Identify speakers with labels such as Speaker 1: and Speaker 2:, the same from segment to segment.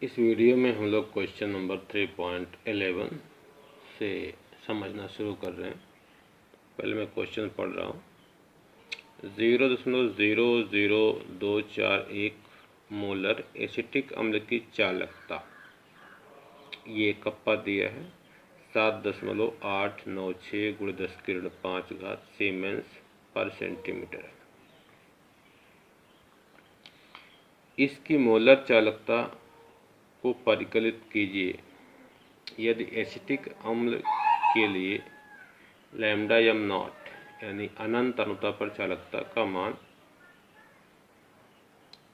Speaker 1: इस वीडियो में हम लोग क्वेश्चन नंबर 3.11 से समझना शुरू कर रहे हैं। पहले मैं क्वेश्चन पढ़ रहा हूँ। 0.00241 मोलर एसिटिक अम्ल की चालकता, ये कप्पा दिया है 7.896 × 10⁻⁵ सीमेंस पर सेंटीमीटर। इसकी मोलर चालकता को परिकलित कीजिए यदि एसिटिक अम्ल के लिए लैम्डा एम नॉट यानी अनंत अनुता पर चालकता का मान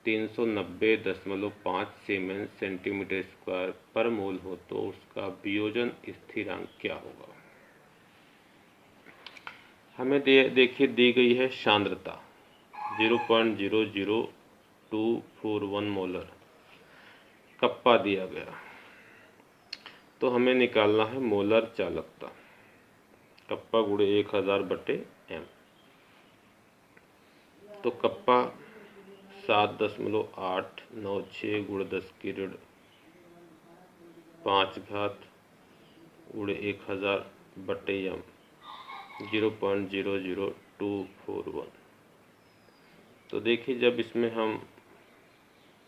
Speaker 1: 390.5 सीमेंस सेंटीमीटर स्क्वायर पर मोल हो तो उसका वियोजन स्थिरांक क्या होगा। हमें देखिए दी गई है सांद्रता 0.00241 मोलर, कप्पा दिया गया, तो हमें निकालना है मोलर चालकता। कप्पा गुणे 1000/m, तो कप्पा 7.896 × 10⁻⁵ गुणे 1000/m 0.00241। तो देखिए जब इसमें हम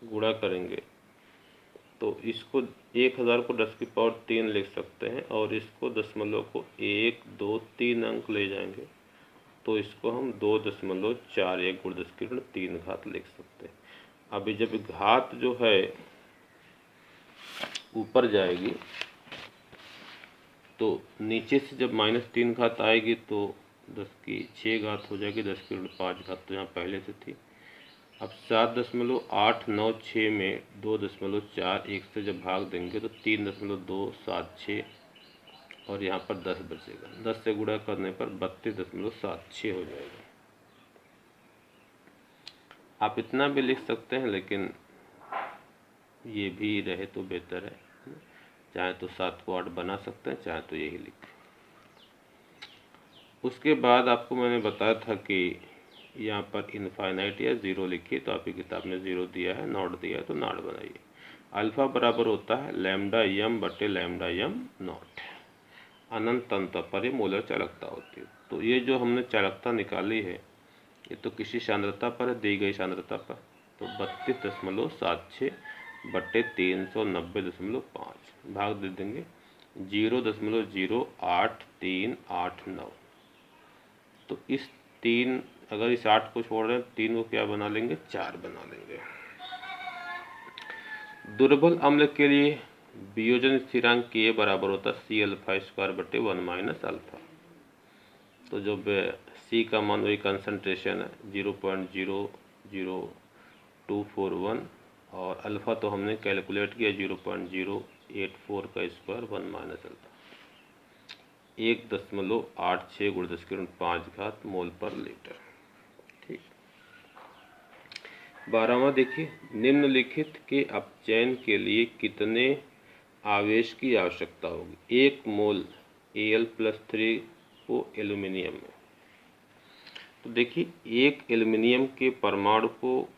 Speaker 1: गुणा करेंगे तो इसको 1000 को 10⁻³ लिख सकते हैं और इसको दशमलव को 1, 2, 3 अंक ले जाएंगे तो इसको हम 2.41 × 10⁻³ लिख सकते हैं। अभी जब घात जो है ऊपर जाएगी तो नीचे से जब -3 आएगी तो 10⁶ हो जाएगी 10⁻⁵, तो यहाँ पहले से थी। अब 7.896 में 2.41 से जब भाग देंगे तो 3.276 और यहाँ पर 10 बचेगा। 10 से गुणा करने पर 32.76 हो जाएगा। आप इतना भी लिख सकते हैं, लेकिन ये भी रहे तो बेहतर है। चाहे तो 7 को 8 बना सकते हैं, चाहे तो यही लिखें। उसके बाद आपको मैंने बताया था कि यहाँ पर इनफाइनाइट या ज़ीरो लिखिए, तो आपकी किताब में ज़ीरो दिया है, नॉट दिया है तो नॉट बनाइए। अल्फ़ा बराबर होता है लैम्डा एम बटे लैम्डा एम नॉट। अनंत अंतर पर ये मोलर चालकता होती है। तो ये जो हमने चालकता निकाली है ये तो किसी सांद्रता पर है, दी गई सांद्रता पर, तो 32.76 बटे 390.5 भाग दे देंगे 0.08389। तो इस 3, अगर इस 8 को छोड़ रहे हैं 3 को क्या बना लेंगे, 4 बना लेंगे। दुर्बल अम्ल के लिए वियोजन स्थिरांक Ka बराबर होता है C⁴/1 - अल्फा। तो जब C का मान वही कंसंट्रेशन है 0.00241 और अल्फ़ा तो हमने कैलकुलेट किया 0.084 का स्क्वायर 1 - अल्फा 1.86 × 10⁻⁵ मोल पर लीटर। ठीक। 12वां देखिए, निम्नलिखित के अपचयन के लिए कितने आवेश की आवश्यकता होगी। 1 मोल Al+3 को एल्यूमिनियम में। तो देखिए एक एल्यूमिनियम के परमाणु को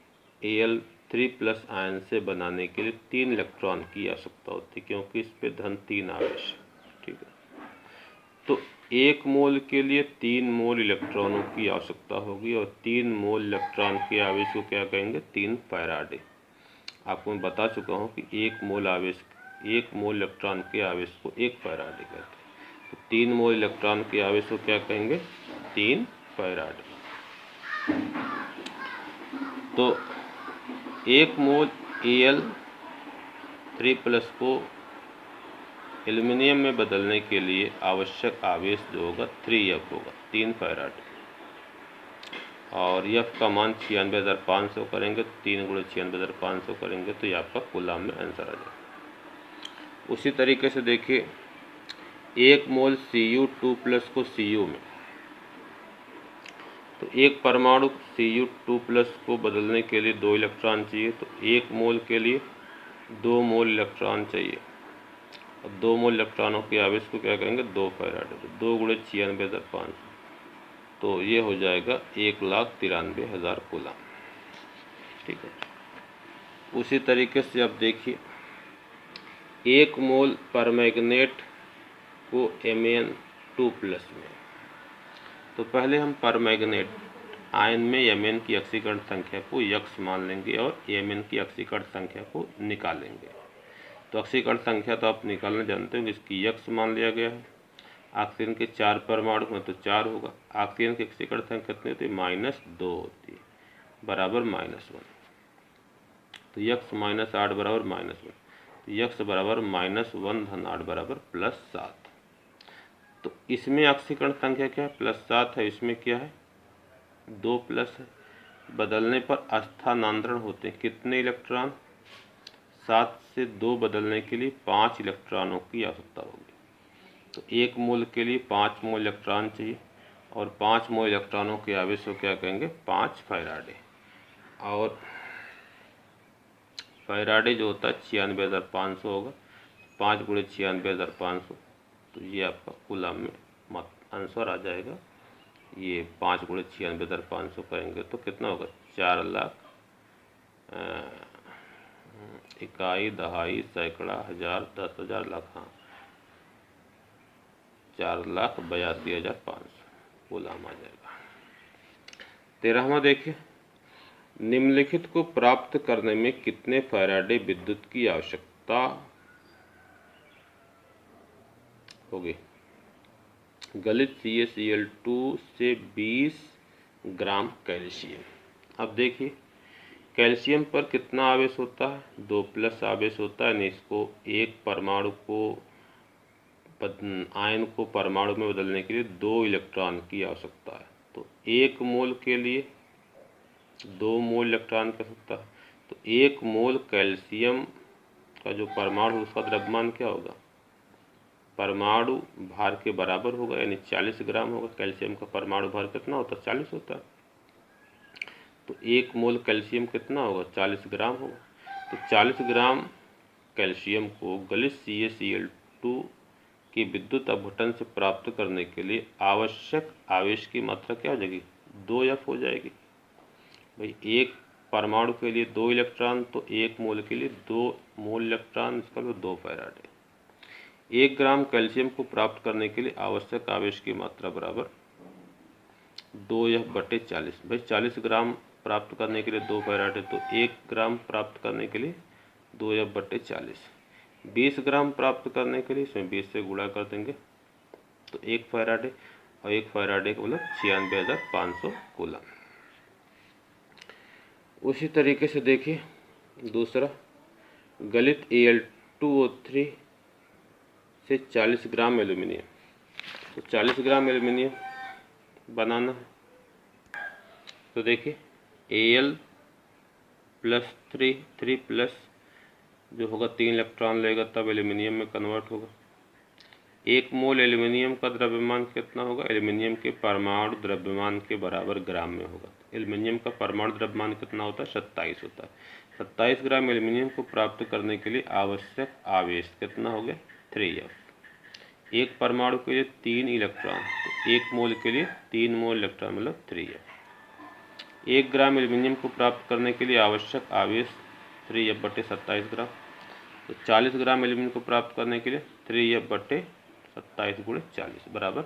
Speaker 1: Al3+ आयन से बनाने के लिए 3 इलेक्ट्रॉन की आवश्यकता होती है, क्योंकि इस पे धन 3 आवेश है। ठीक है, तो 1 मोल के लिए 3 मोल इलेक्ट्रॉनों की आवश्यकता होगी और 3 मोल इलेक्ट्रॉन के आवेश को क्या कहेंगे, 3 फैराडे। आपको मैं बता चुका हूँ कि 1 मोल इलेक्ट्रॉन के आवेश को 1 फैराडे कहते हैं। तो 3 मोल इलेक्ट्रॉन के आवेश को क्या कहेंगे, 3 फैराडे। तो 1 मोल Al3+ को एल्यूमिनियम में बदलने के लिए आवश्यक आवेश जो होगा 3F होगा, 3 फैराडे। और F का मान 96,500 करेंगे तो 3 × 96,500 करेंगे तो ये आपका कूलाम में आंसर आ जाएगा। उसी तरीके से देखिए 1 मोल Cu2+ को Cu में, तो एक परमाणु Cu2+ को बदलने के लिए 2 इलेक्ट्रॉन चाहिए, तो 1 मोल के लिए 2 मोल इलेक्ट्रॉन चाहिए और 2 मोल इलेक्ट्रॉनों के आवेश को क्या करेंगे, 2 फैराडे। तो 2 × 96,500, तो ये हो जाएगा 1,93,000 कूलाम। ठीक है। उसी तरीके से अब देखिए 1 मोल परमैंगनेट को Mn2+ में। तो पहले हम परमैंगनेट आयन में Mn की ऑक्सीकरण संख्या को यक्स मान लेंगे और Mn की ऑक्सीकरण संख्या को निकालेंगे। तो ऑक्सीकरण संख्या तो आप निकालना जानते हो, इसकी यक्स मान लिया गया है। ऑक्सीजन के 4 परमाणु में तो 4 होगा। ऑक्सीजन की ऑक्सीकरण संख्या कितनी होती है? -2 होती है, बराबर -1। तो यक्स -8 बराबर -1, तो यक्स बराबर -1 धन 8 बराबर +7। तो इसमें ऑक्सीकरण संख्या क्या है? +7 है। इसमें क्या है? 2 प्लस है। बदलने पर स्थानांतरण होते हैं कितने इलेक्ट्रॉन? 7 से 2 बदलने के लिए 5 इलेक्ट्रॉनों की आवश्यकता होगी। तो 1 मोल के लिए 5 मोल इलेक्ट्रॉन चाहिए और 5 मोल इलेक्ट्रॉनों के आवेश को क्या कहेंगे? 5 फैराडे। और फैराडे जो होता है 96,500 होगा। 5 × 96,500, तो ये आपका कूलम में आंसर आ जाएगा। ये 5 × 96,500 करेंगे तो कितना होगा? 4 लाख, इकाई, दहाई, सैकड़ा, हजार, 10,000, लाख, हाँ 4,82,500 कूलम आ जाएगा। 13वां देखिए, निम्नलिखित को प्राप्त करने में कितने फैराडे विद्युत की आवश्यकता होगी? गलित CaCl2 से 20 ग्राम कैल्शियम। अब देखिए कैल्शियम पर कितना आवेश होता है? 2+ आवेश होता है, यानी इसको एक परमाणु को आयन को परमाणु में बदलने के लिए 2 इलेक्ट्रॉन की आवश्यकता है। तो 1 मोल के लिए 2 मोल इलेक्ट्रॉन की आवश्यकता है। तो 1 मोल कैल्शियम का जो परमाणु उसका द्रव्यमान क्या होगा? परमाणु भार के बराबर होगा, यानी 40 ग्राम होगा। कैल्शियम का परमाणु भार कितना होता है? 40 होता है। तो 1 मोल कैल्शियम कितना होगा? 40 ग्राम होगा। तो 40 ग्राम कैल्शियम को गलित CaCl2 की विद्युत अपघटन से प्राप्त करने के लिए आवश्यक आवेश की मात्रा क्या हो जाएगी? 2F हो जाएगी। भाई एक परमाणु के लिए 2 इलेक्ट्रॉन, तो 1 मोल के लिए 2 मोल इलेक्ट्रॉन, इसका मतलब 2 फैराडे। 1 ग्राम कैल्शियम को प्राप्त करने के लिए आवश्यक आवेश की मात्रा बराबर 2F/40। भाई 40 ग्राम प्राप्त करने के लिए 2 फैराडे, तो 1 ग्राम प्राप्त करने के लिए 2F/40। 20 ग्राम प्राप्त करने के लिए इसमें 20 से गुणा कर देंगे तो 1 फैराडे, और 1 फैराडे का मतलब 96,500 कूलम। उसी तरीके से देखिए दूसरा, गलित Al2O3 से 40 ग्राम एल्यूमिनियम। तो 40 ग्राम एल्यूमिनियम बनाना है। तो देखिए Al+3 जो होगा 3 इलेक्ट्रॉन लेगा, तब एल्यूमिनियम में कन्वर्ट होगा। 1 मोल एल्यूमिनियम का द्रव्यमान कितना होगा? एल्यूमिनियम के परमाणु द्रव्यमान के बराबर ग्राम में होगा। एल्यूमिनियम का परमाणु द्रव्यमान कितना होता है? 27 होता है। 27 ग्राम एल्यूमिनियम को प्राप्त करने के लिए आवश्यक आवेश कितना हो गया? 3F। एक परमाणु के लिए 3 इलेक्ट्रॉन, तो 1 मोल के लिए 3 मोल इलेक्ट्रॉन मतलब 3F। 1 ग्राम एल्यूमिनियम को प्राप्त करने के लिए आवश्यक आवेश 3F/27 ग्राम। तो 40 ग्राम एल्यूमिनियम को प्राप्त करने के लिए 3F/27 × 40 बराबर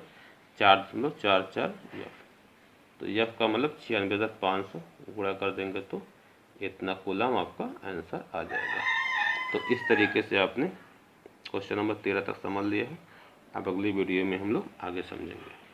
Speaker 1: 4.44 F। तो F का मतलब 96,500 गुणा कर देंगे तो इतना कूलम आपका आंसर आ जाएगा। तो इस तरीके से आपने क्वेश्चन नंबर 13 तक समझ लिया है। अब अगली वीडियो में हम लोग आगे समझेंगे।